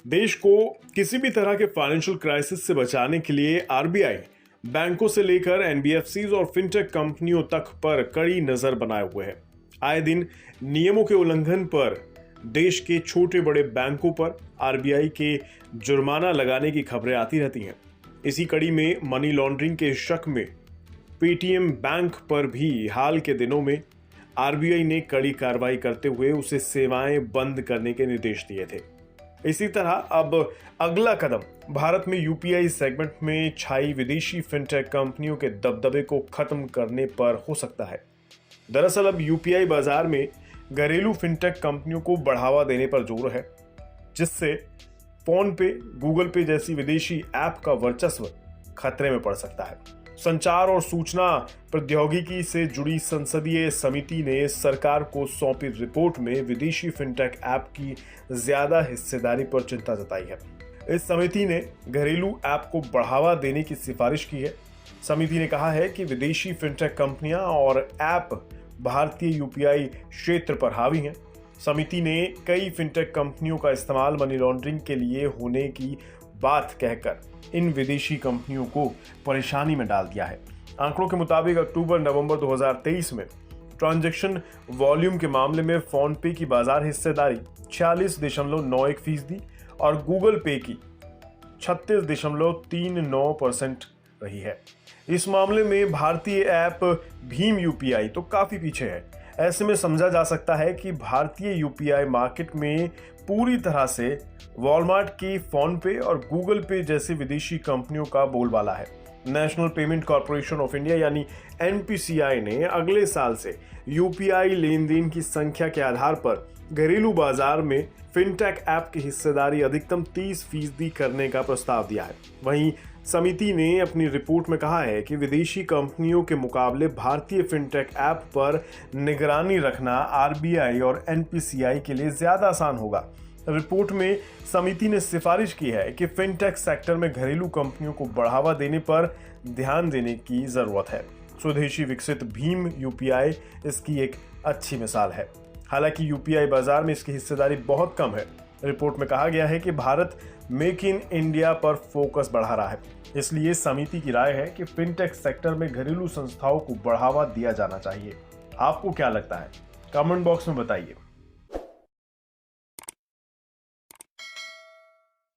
देश को किसी भी तरह के फाइनेंशियल क्राइसिस से बचाने के लिए आरबीआई बैंकों से लेकर एनबीएफसीज और फिनटेक कंपनियों तक पर कड़ी नजर बनाए हुए है। आए दिन नियमों के उल्लंघन पर देश के छोटे बड़े बैंकों पर आरबीआई के जुर्माना लगाने की खबरें आती रहती हैं। इसी कड़ी में मनी लॉन्ड्रिंग के शक में पेटीएम बैंक पर भी हाल के दिनों में आरबीआई ने कड़ी कार्रवाई करते हुए उसे सेवाएं बंद करने के निर्देश दिए थे। इसी तरह अब अगला कदम भारत में यूपीआई सेगमेंट में छाई विदेशी फिनटेक कंपनियों के दबदबे को खत्म करने पर हो सकता है। दरअसल अब यूपीआई बाजार में घरेलू फिनटेक कंपनियों को बढ़ावा देने पर जोर है, जिससे फोन पे, गूगल पे जैसी विदेशी ऐप का वर्चस्व खतरे में पड़ सकता है। संचार और सूचना प्रौद्योगिकी से जुड़ी संसदीय समिति ने सरकार को सौंपी रिपोर्ट में विदेशी फिनटेक ऐप की ज्यादा हिस्सेदारी पर चिंता जताई है। इस समिति ने घरेलू ऐप को बढ़ावा देने की सिफारिश की है। समिति ने कहा है कि विदेशी फिनटेक कंपनियां और ऐप भारतीय यूपीआई क्षेत्र पर हावी हैं। समिति ने कई फिनटेक कंपनियों का इस्तेमाल मनी लॉन्ड्रिंग के लिए होने की बात कहकर इन विदेशी कंपनियों को परेशानी में डाल दिया है। आंकड़ों के मुताबिक अक्टूबर-नवंबर 2023 में ट्रांजैक्शन वॉल्यूम के मामले में फोन पे की बाजार हिस्सेदारी 46.91% और गूगल पे की 36.39% रही है। इस मामले में भारतीय ऐप भीम यूपीआई तो काफी पीछे है। ऐसे में समझा जा सकता है कि भारतीय यूपीआई मार्केट में पूरी तरह से वॉलमार्ट की फोन पे और गूगल पे जैसी विदेशी कंपनियों का बोलबाला है। National payment corporation of India यानी एनपीसीआई ने अगले साल से यूपीआई लेन देन की संख्या के आधार पर घरेलू बाजार में फिनटेक ऐप की हिस्सेदारी अधिकतम 30% करने का प्रस्ताव दिया है। वहीं समिति ने अपनी रिपोर्ट में कहा है कि विदेशी कंपनियों के मुकाबले भारतीय फिनटेक ऐप पर निगरानी रखना आरबीआई और एनपीसीआई के लिए ज्यादा आसान होगा। रिपोर्ट में समिति ने सिफारिश की है कि फिनटेक सेक्टर में घरेलू कंपनियों को बढ़ावा देने पर ध्यान देने की जरूरत है। स्वदेशी विकसित भीम यूपीआई इसकी एक अच्छी मिसाल है। हालांकि यूपीआई बाजार में इसकी हिस्सेदारी बहुत कम है। रिपोर्ट में कहा गया है कि भारत मेक इन इंडिया पर फोकस बढ़ा रहा है, इसलिए समिति की राय है कि फिनटेक सेक्टर में घरेलू संस्थाओं को बढ़ावा दिया जाना चाहिए। आपको क्या लगता है? कमेंट बॉक्स में बताइए।